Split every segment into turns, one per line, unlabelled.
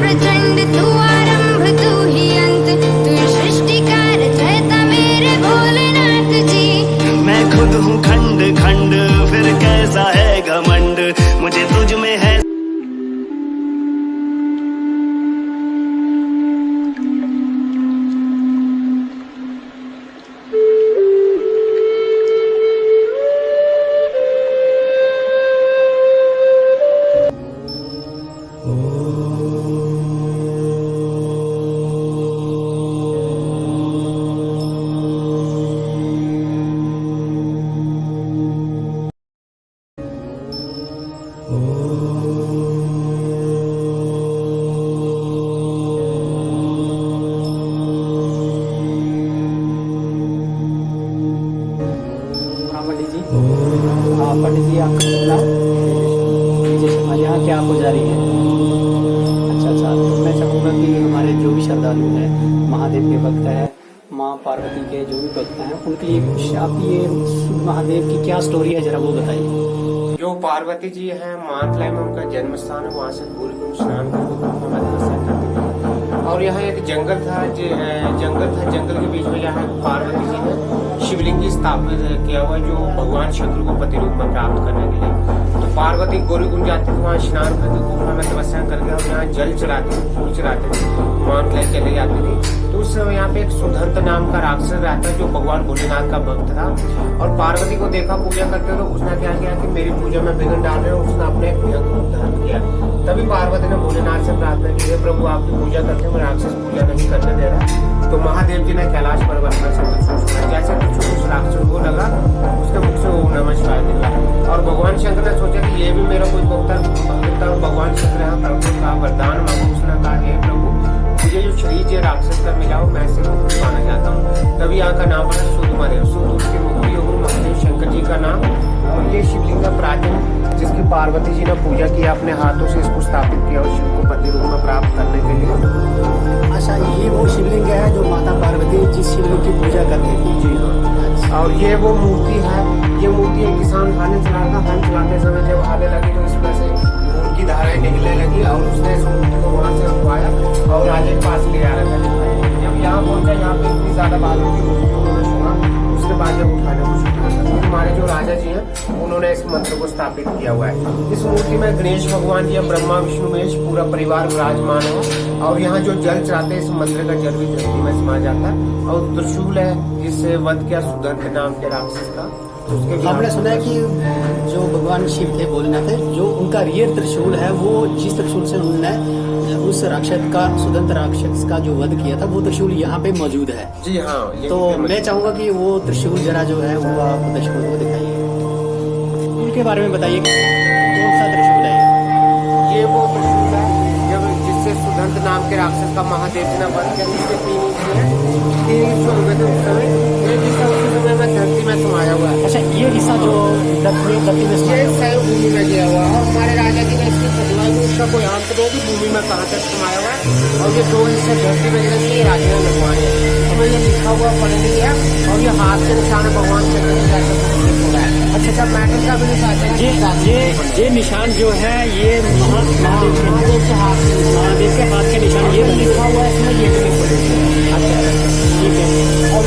प्रचंड, तू आरंभ तू ही अंत, तू सृष्टिकार रहता मेरे भोलेनाथ जी।
मैं खुद हूँ खंड खंड, फिर कैसा है घमंड, मुझे तुझ में है।
पंडित जी, पंडित जी आपका चल यहाँ क्या आपको जारी है? अच्छा अच्छा, तो मैं चाहूँगा कि हमारे जो भी श्रद्धालु हैं, महादेव के भक्त हैं, माँ पार्वती के जो भी भक्त हैं, उनके लिए कुछ आप ये महादेव की क्या स्टोरी है, जरा वो बताइए।
जो पार्वती जी है, मातला में उनका जन्म स्थान है, वहाँ से पूरी स्नान करके हमारे दर्शन करते हैं। और यहाँ एक जंगल था, जंगल के बीच में यहाँ पार्वती जी ने शिवलिंग की स्थापित किया हुआ, जो भगवान शंकर को पति रूप में प्राप्त करने के लिए। तो पार्वती गौरीकुंड जाती थी, वहाँ स्नान करके गुफा में तपस्या करके और यहाँ जल चढ़ाते थे, फूल चढ़ाते थे, मानतलाई चले जाती थी। तो उस समय यहाँ पे एक सुधर्त नाम का राक्षस रहता है, जो भगवान भोलेनाथ का भक्त था। और पार्वती को देखा पूजा करते, तो उसने क्या किया कि मेरी पूजा में विघ्न डाल रहे हैं, उसने अपने भयंकर रूप धारण किया। तभी पार्वती ने भोलेनाथ से प्रार्थना की, हे प्रभु आपकी पूजा करते हुए राक्षस पूजा नहीं करने दे रहा। तो महादेव जी ने कैलाश पर्वत पर से त्रिशूल छुड़ाया। जैसे त्रिशूल उस राक्षस को लगा, उसके मुख से ओम नमः शिवाय निकला। और भगवान शंकर ने सोचा कि ये भी मेरा कोई भक्त है, और भगवान शंकर यहाँ प्रभु का वरदान मांगो। उसने कहा हे प्रभु, मुझे जो शरीर जो राक्षस का मिला हो, मैं इसे मुक्त माना जाता हूँ। तभी यहाँ का नाम पड़ा शुद्ध महादेव। शुद्ध उसकी मुक्ति होगी, महादेव शंकर जी का नाम। और ये शिवलिंग का प्राचीन, जिसकी पार्वती जी ने पूजा किया, अपने हाथों से इसको स्थापित किया और शिव को पति रूप में प्राप्त करने के लिए।
अच्छा, ये वो शिवलिंग है जो माता पार्वती जिस शिवलिंग की पूजा करती थी?
जी हाँ। और ये वो मूर्ति है, ये मूर्ति एक किसान हल चलाते समय जब आने लगी, तो इसमें से खून की धाराएं निकलने लगी, और उसने इस मूर्ति को वहाँ से उठवाया और राजे के पास ले आया था। जब यहाँ पहुंचा, यहाँ पे इतनी ज्यादा बालों की उन्होंने सुना, उसके बाद जब उठाने को शुरू किया, हमारे जो राजा जी हैं, उन्होंने इस मंत्र को स्थापित किया हुआ है। इस मूर्ति में गणेश भगवान जी, ब्रह्मा विष्णु महेश पूरा परिवार विराजमान है। और यहाँ जो जल चढ़ाते हैं, इस मंत्र का जल भी धरती में समा जाता है। और त्रिशूल है, जिससे वध किया सुधर्त नाम के राक्षस का। उसके
हमने सुना है कि जो भगवान शिव थे, भोलेनाथ थे, जो उनका रियर त्रिशूल है, वो जिस त्रिशूल से उन्होंने उस राक्षस का, सुदंत राक्षस का जो वध किया था, वो त्रिशूल यहाँ पे मौजूद है।
जी हाँ।
तो मैं चाहूंगा कि वो त्रिशूल जरा जो है वो आप दर्शकों को दिखाइए, उनके बारे में बताइए, कौन सा त्रिशूल है?
ये वो त्रिशूल है जब जिससे सुदंत नाम के राक्षस का महादेव जी ने वध किया। इसके 3 इंच है, 3 इंच हो गए थे उस समय। ये जिसका उस समय में धरती में समाया हुआ है।
अच्छा, ये हिस्सा जो धरती में
सही भूमि में गया हुआ है। हमारे राजा जी ने इसकी खुदवाई में उसका कोई अंत नहीं कि भूमि में कहाँ तक समाया हुआ है। और ये 2 हिस्से धरती में गिरे, ये राजा ने लगवाए हैं। हमें ये लिखा हुआ पढ़ नहीं है, और ये हाथ के निशान भगवान शंकर जी का है। अच्छा अच्छा, मैटर का भी निशान है।
ये निशान जो है, ये महादेव के हाथ के निशान, ये लिखा हुआ है इसमें, ये भी लिखा। अच्छा ठीक है।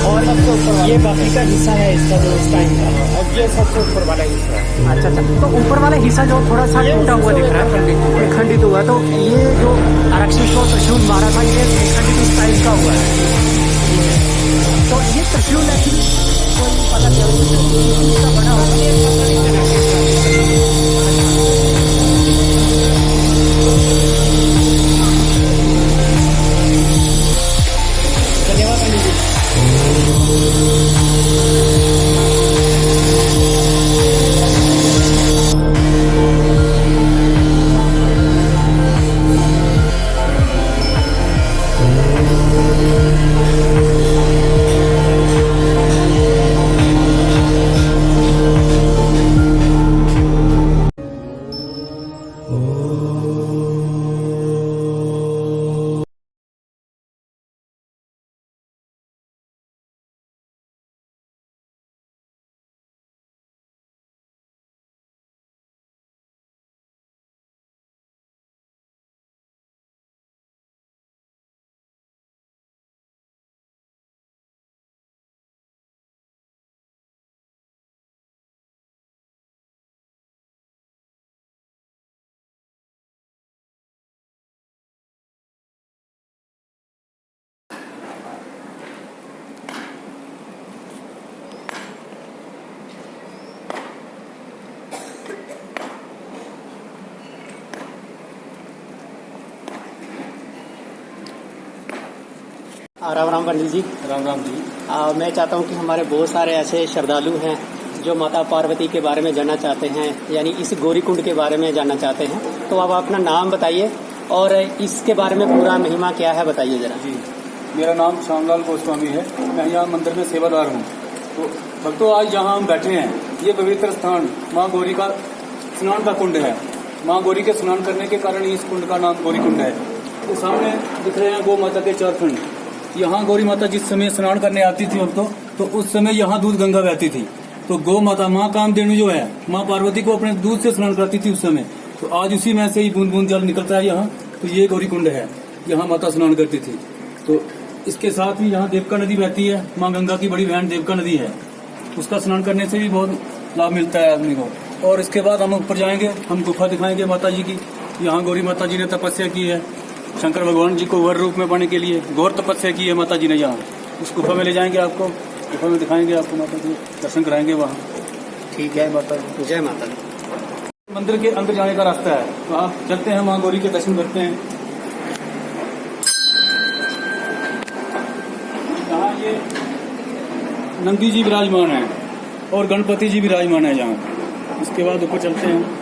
और सबसे ऊपर ये बाकी का हिस्सा है इसका, जो इस टाइम का,
और ये सबसे ऊपर वाला हिस्सा है।
अच्छा अच्छा, तो ऊपर वाला हिस्सा जो थोड़ा सा टूटा हुआ दिख रहा है, खंडित हुआ, तो ये जो राक्षस को त्रिशूल मारा था, ये खंडित इस टाइप का हुआ है। तो ये त्रिशूल है कि कोई पता चल बना धन्यवाद पंडित जी। राम राम पंडित जी।
राम राम जी।
मैं चाहता हूँ कि हमारे बहुत सारे ऐसे श्रद्धालु हैं जो माता पार्वती के बारे में जानना चाहते हैं, यानी इस गौरी कुंड के बारे में जानना चाहते हैं। तो आप अपना नाम बताइए और इसके बारे में पूरा महिमा क्या है बताइए जरा।
जी, मेरा नाम श्यामलाल गोस्वामी है। मैं यहाँ मंदिर में सेवादार हूँ। तो भक्तों, आज जहाँ हम बैठे हैं, ये पवित्र स्थान माँ गौरी का स्नान का कुंड है। माँ गौरी के स्नान करने के कारण इस कुंड का नाम गौरी कुंड है। तो सामने दिख रहे हैं गौ माता के 4 खंड। यहाँ गौरी माता जिस समय स्नान करने आती थी तो उस समय यहाँ दूध गंगा बहती थी। तो गौ माता माँ कामधेनु जो है, माँ पार्वती को अपने दूध से स्नान कराती थी उस समय। तो आज उसी में से ही बूंद बूंद जल निकलता है यहाँ। तो ये गौरी कुंड है, यहाँ माता स्नान करती थी। तो इसके साथ ही यहाँ देवका नदी बहती है। माँ गंगा की बड़ी बहन देवका नदी है, उसका स्नान करने से भी बहुत लाभ मिलता है आदमी को। और इसके बाद हम ऊपर जाएंगे, हम गुफा दिखाएंगे माता जी की। यहाँ गौरी माता जी ने तपस्या की है, शंकर भगवान जी को वर रूप में पाने के लिए घोर तपस्या की है माता जी ने। यहाँ उस गुफा में ले जाएंगे आपको, गुफा में दिखाएंगे आपको, माता जी दर्शन कराएंगे वहाँ।
ठीक है माता जी। जय माता दी।
मंदिर के अंदर जाने का रास्ता है, तो आप चलते हैं, माँ गौरी के दर्शन करते हैं। यहाँ ये नंदी जी विराजमान है और गणपति जी विराजमान है यहाँ। इसके बाद ऊपर चलते हैं।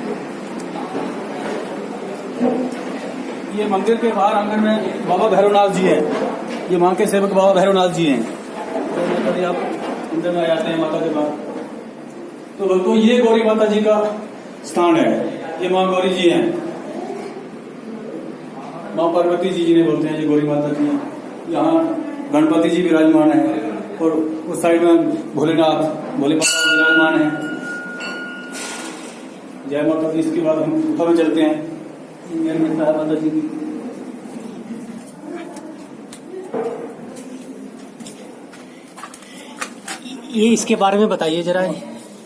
ये मंदिर के बाहर आंगन में बाबा भैरवनाथ जी हैं। ये माँ के सेवक बाबा भैरवनाथ जी हैं। तो आप अंदर में आ जाते हैं माता के बाहर। तो भक्तों, ये गौरी माता जी का स्थान है। ये माँ गौरी जी हैं, माँ पार्वती जी जिन्हें बोलते हैं, ये गौरी माता जी हैं। यहाँ गणपति जी विराजमान है और उस साइड में भोलेनाथ भोले बाबा विराजमान है। जय माता दी। इसके बाद हम गुफा में चलते हैं। मेरे मिलता है माता जी की।
ये इसके बारे में बताइए जरा,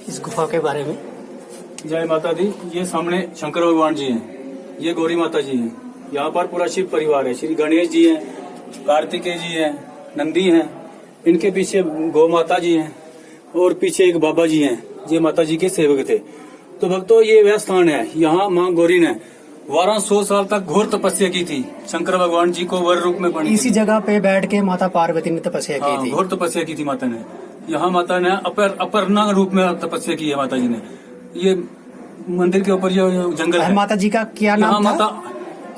इस गुफा के बारे में।
जय माता दी। ये सामने शंकर भगवान जी हैं, ये गौरी माता जी हैं। यहाँ पर पूरा शिव परिवार है। श्री गणेश जी हैं, कार्तिकेय जी हैं, नंदी हैं, इनके पीछे गौ माता जी हैं और पीछे एक बाबा जी हैं, ये माता जी के सेवक थे। तो भक्तों, ये वह स्थान है, यहाँ माँ गौरी ने 1200 साल तक घोर तपस्या की थी। शंकर भगवान जी को वर रूप में पाने
इसी जगह पे बैठ के माता पार्वती ने तपस्या की थी।
घोर तपस्या की थी माता ने। यहाँ माता ने अपर्णा रूप में तपस्या की है माता जी ने। ये मंदिर के ऊपर जो जंगल है,
माता जी का क्या नाम था?
माता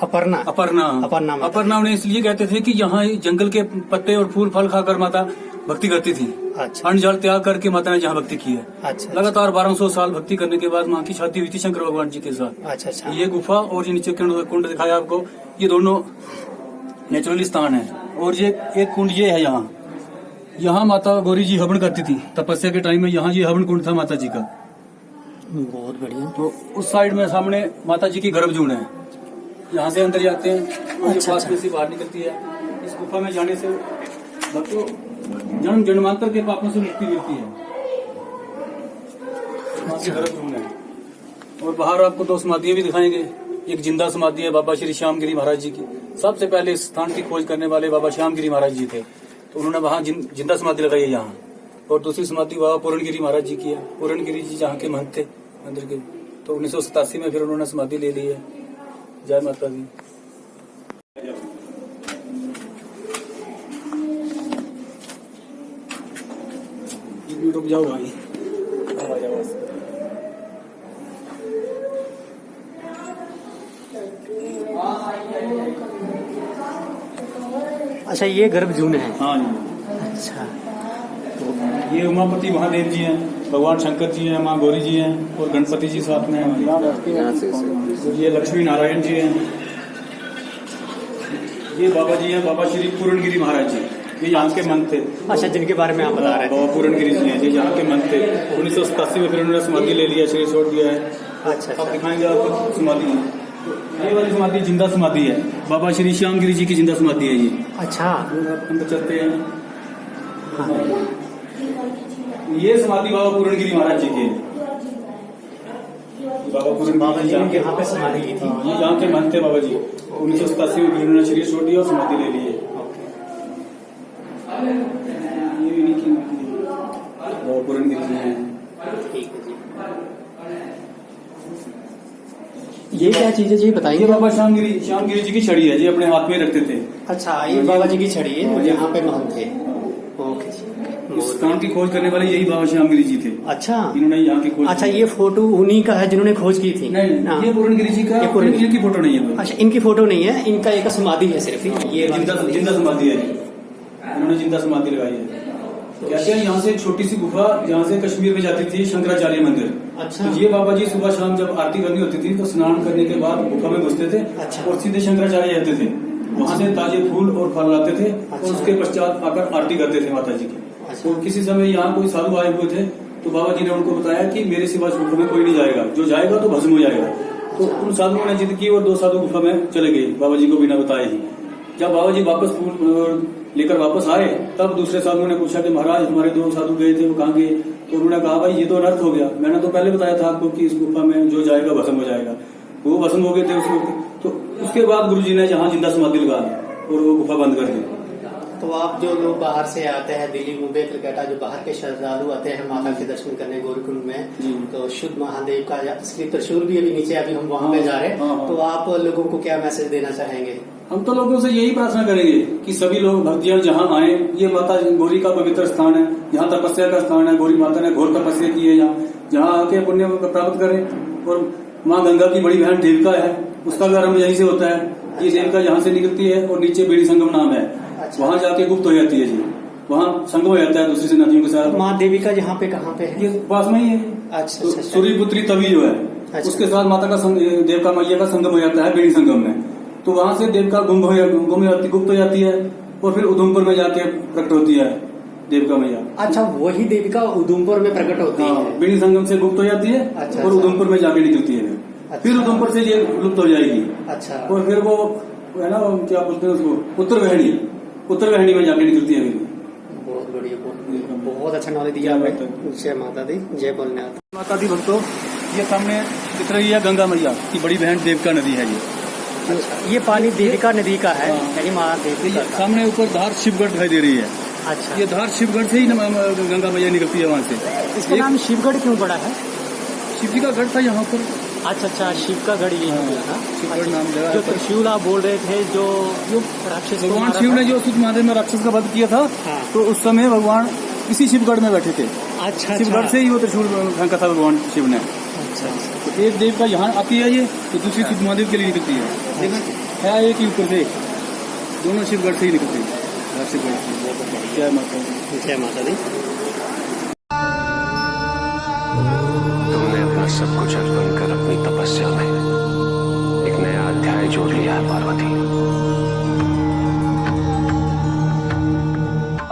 अपर्णा।
अपर्णा उन्हें इसलिए कहते थे कि यहाँ जंगल के पत्ते और फूल फल खाकर माता भक्ति करती थी।
अच्छा।
अन्न जल त्याग करके माता ने जहाँ भक्ति की है।
अच्छा।
लगातार 1200 साल भक्ति करने के बाद माँ की शादी हुई थी शंकर भगवान जी के साथ।
अच्छा।
ये गुफा और ये नीचे कुंड दिखाया आपको, ये दोनों नेचुरली स्थान है। और ये एक कुंड ये है यहाँ माता गौरी जी हवन करती थी तपस्या के टाइम में। यहाँ ये हवन कुंड था माता जी का।
बहुत बढ़िया।
तो उस साइड में सामने माता जी की गर्भजून है। यहाँ से अंदर जाते हैं और
अच्छा,
पास में से बाहर निकलती है। इस गुफा में जाने से भक्तों जन्म जन्मांतर के पापों से मुक्ति मिलती है। गर्भजून है। और बाहर आपको 2 समाधियां भी दिखाएंगे। एक जिंदा समाधि है बाबा श्री श्यामगिरी महाराज जी की। सबसे पहले इस स्थान की खोज करने वाले बाबा श्यामगिरी महाराज जी थे, तो उन्होंने वहाँ जिंदा समाधि लगाई है यहाँ। और दूसरी समाधि बाबा पूरणगिरी महाराज जी की है। पूरणगिरी जी जहाँ के महंत थे मंदिर के, तो 1987 में फिर उन्होंने समाधि ले ली है। जय माता दी। रुक जाओ भाई, आ जाओ।
अच्छा, ये गर्भजून है।
हाँ जी।
अच्छा।
तो ये उमापति महादेव जी हैं, भगवान शंकर जी हैं, माँ गौरी जी हैं और गणपति जी साथ में हैं। ये लक्ष्मी नारायण जी हैं। ये बाबा जी हैं, बाबा श्री पूरणगिरी महाराज जी। ये यहाँ के मंत थे।
अच्छा, जिनके बारे में आप बता रहे थे।
बाबा पूरणगिरी जी हैं, ये यहाँ के मंत थे। 1987 में फिर उन्होंने समाधि ले लिया, शरीर छोड़ दिया है।
अच्छा।
अब दिखाएंगे आपको समाधि। ये वाली समाधि जिंदा समाधि है, बाबा श्री श्यामगिरी जी की जिंदा समाधि है ये।
अच्छा।
अंदर चलते हैं। ये समाधि बाबा पूरणगिरी महाराज जी की। बाबा पूरणगिरी जी
यहाँ पे समाधि की थी।
ये यहाँ के महंत थे बाबा जी। 1987 में फिर उन्होंने शरीर छोड़ दिया और समाधि ले ली है। ये भी नहीं की बाबा पूरणगिरी जी हैं।
ठीक है जी। ये क्या चीज है जी
ये
बताइए।
बाबा श्यामगिरी जी की छड़ी है जी, अपने हाथ में रखते थे।
अच्छा ये बाबा जी की छड़ी है यहाँ पे महंत थे। ओके जी।
इस स्थान की खोज करने वाले यही बाबा श्यामगिरी जी थे।
अच्छा
इन्होंने यहाँ की खोज
अच्छा
की।
ये फोटो उन्हीं का है जिन्होंने खोज की थी।
नहीं,
हाँ।
ये पूर्णगिरी जी का,
ये पूर्णगिरी।
इनकी फोटो नहीं है।
अच्छा इनकी फोटो नहीं है, इनका एक समाधि है सिर्फ ये
जिंदा समाधि है, इन्होंने जिंदा समाधि लगाई है। कहते हैं यहाँ से एक छोटी सी गुफा जहाँ से कश्मीर में जाती थी शंकराचार्य मंदिर।
अच्छा।
तो ये बाबा जी सुबह शाम जब आरती करनी होती थी तो स्नान करने के बाद गुफा में घुसते थे।
अच्छा।
और सीधे शंकराचार्य जाते थे, वहाँ से ताजे फूल और फल लाते थे।
अच्छा।
और उसके पश्चात आकर आरती करते थे माता जी की।
अच्छा।
तो किसी समय यहाँ कोई साधु आए हुए थे तो बाबा जी ने उनको बताया कि मेरे सिवा इस गुफा में कोई नहीं जाएगा, जो जाएगा तो भस्म हो जाएगा। तो उन साधुओं ने जिद की और 2 साधु गुफा में चले गए बाबा जी को बिना बताए ही। जब बाबा जी वापस फूल लेकर वापस आए तब दूसरे साधुओं ने पूछा कि महाराज हमारे 2 साधु गए थे, वो कहाँ गए? तो उन्होंने कहा भाई ये तो अनर्थ हो गया, मैंने तो पहले बताया था आपको कि इस गुफा में जो जाएगा भस्म हो जाएगा। वो भस्म हो गए थे उसको। तो उसके बाद गुरु जी ने जहाँ जिंदा समाधि लगा दी और वो गुफा बंद कर दी।
तो आप जो लोग बाहर से आते हैं, दिल्ली मुंबई कलकत्ता जो बाहर के श्रद्धालु आते हैं माता के दर्शन करने गौरीकुंड में, तो शुद्ध महादेव का असली त्रिशूल भी अभी नीचे अभी हम वहाँ पे जा रहे हैं, तो आप लोगों को क्या मैसेज देना चाहेंगे?
हम तो लोगों से यही प्रार्थना करेंगे कि सभी लोग भक्तियां जहाँ आए, ये माता गौरी का पवित्र स्थान है, यहाँ तपस्या का स्थान है। गौरी माता ने घोर तपस्या की है यहाँ, जहाँ आके पुण्य प्राप्त करें। और माँ गंगा की बड़ी बहन देविका है, उसका भी आरंभ यहीं से होता है। ये देविका यहाँ से निकलती है और नीचे बेड़ी संगम नाम है, वहाँ जाके गुप्त हो जाती है जी, वहाँ संगम हो जाता है दूसरी से नदियों के साथ।
माँ देविका यहाँ पे कहाँ पे है?
ये पास में ही है।
अच्छा,
तो
अच्छा।
सूर्यपुत्री तवी जो है,
अच्छा।
उसके साथ माता का देवका मैया का संगम हो जाता है बेड़ी संगम में। तो वहाँ से देवका गुप्त हो जाती है और फिर उधमपुर में जाके प्रकट होती है देवका मैया।
अच्छा वही देविका उधमपुर में प्रकट होती है।
बेड़ी संगम से गुप्त हो जाती है।
अच्छा,
और उधमपुर में जाके निकलती है।
अच्छा।
फिर उधमपुर से ये लुप्त हो जाएगी।
अच्छा।
और फिर वो है ना क्या बोलते हैं उसको, उत्तरवाहिनी में जाके निकलती है।
बहुत बढ़िया, बहुत अच्छा नॉलेज दिया आपने। जय माता दी, जय भोलेनाथ।
माता दी भक्तों, ये सामने दिख रही है गंगा मैया की बड़ी बहन देविका नदी है।
ये पानी देविका नदी का है,
हाँ।
यानी माँ देविका का।
सामने ऊपर धार शिवगढ़ दिखाई दे रही है।
अच्छा
ये धार शिवगढ़ से ही गंगा मैया निकलती है वहाँ से।
इसका नाम शिवगढ़ क्यों पड़ा है?
शिव जी का गढ़ था यहाँ पर।
अच्छा अच्छा, शिव का गढ़ ये हो गया था।
शिवगढ़ नाम जगह है।
जो त्रिशूल आप बोल रहे थे, जो राक्षस को
भगवान
मारा
शिव
था।
ने जो सुत महादेव में राक्षस का वध किया था,
हाँ।
तो उस समय भगवान इसी शिवगढ़ में बैठे थे।
अच्छा
शिवगढ़ से ही वो त्रिशूल फेंका था भगवान शिव ने।
अच्छा अच्छा।
तो एक देव का यहाँ आती है ये, तो दूसरी सुत महादेव के लिए निकलती है। है एक ही ऊपर से, दोनों शिवगढ़ से ही निकलती है। शिवगढ़ से। जय माता दी।
जय माता दी।
तुमने अपना सब कुछ अर्पण कर अपनी तपस्या में एक नया अध्याय जोड़ लिया है पार्वती।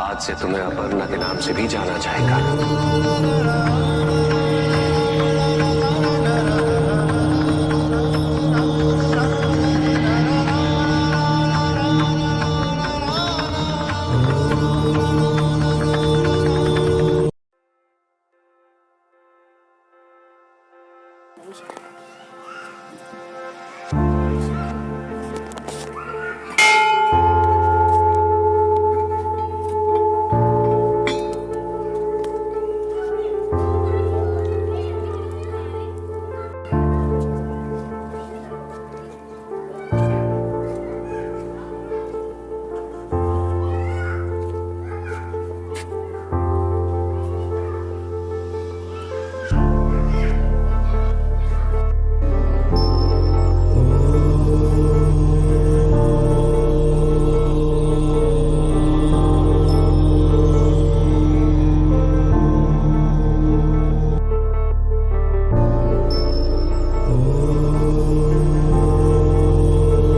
आज से तुम्हें अपर्णा के नाम से भी जाना जाएगा।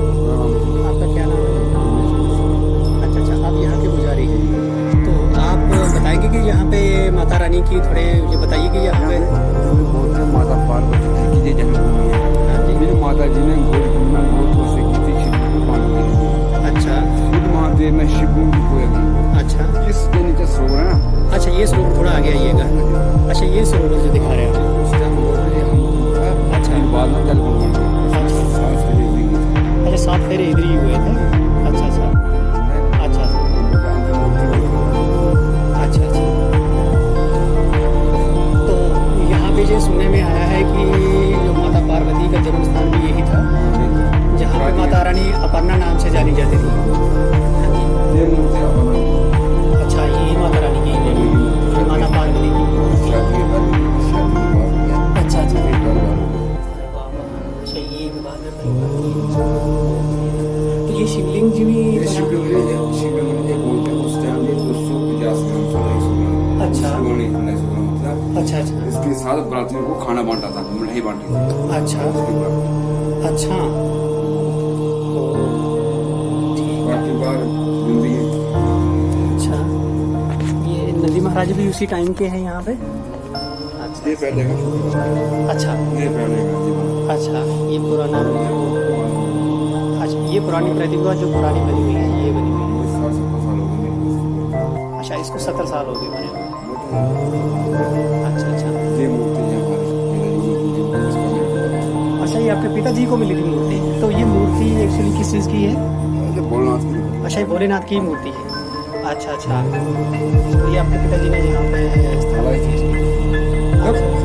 आपका क्या नाम है? अच्छा अच्छा, आप यहाँ के पुजारी हैं। तो आप बताएंगे कि यहाँ पे माता रानी की थोड़े ये बताइए कि यहाँ पे
बोलते हैं माता पार्वती जी की जन्मभूमि है।
हाँ जी।
मेरी माता जी ने गौरीकुंड में बहुत वर्ष की थी शिव को पाने के लिए।
अच्छा
खुद महादेव में शिव की कोई
अच्छा
इसके नीचे सरोवर है ना,
अच्छा, ये सरोवर थोड़ा आगे आइएगा। अच्छा ये सरोवर जो दिखा रहे हैं आप।
उस टाइम वो हम
अच्छा।
बाद में जल कुंड बन गया। सांस के लिए भी
अच्छा 7 फेरे इधर ही हुए थे। अच्छा अच्छा अच्छा अच्छा अच्छा। ये शिवलिंग जी भी
ये शिवलिंग है, शिवलिंग एक बोलते हैं उस टाइम में 250 ग्राम सोना 100 ग्राम।
अच्छा।
इसको नहीं खाना 100 ग्राम मतलब
अच्छा अच्छा
इसके साथ बरातियों को खाना बांटा था, मिठाई बांटी थी
अच्छा
उसके बाद।
अच्छा तो ठीक
बाकी बार जिंदगी
अच्छा ये नंदी महाराज भी उसी टाइम के हैं यहाँ पे
ये पहले का,
अच्छा
ये पहले का जीवन।
अच्छा ये पुराना अच्छा ये पुरानी प्रतिमा जो पुरानी बनी हुई है ये बनी हुई है
60-70 साल हो गए।
अच्छा इसको 70 साल हो गए बने हुए अच्छा अच्छा
ये मूर्ति है हमारी।
अच्छा ये आपके पिताजी को मिली थी मूर्ति तो ये मूर्ति एक्चुअली किस चीज़ की है
ये भोलेनाथ की
अच्छा ये भोलेनाथ की मूर्ति है अच्छा अच्छा तो ये आपके पिताजी ने यहाँ पे
लगाई थी।
अच्छा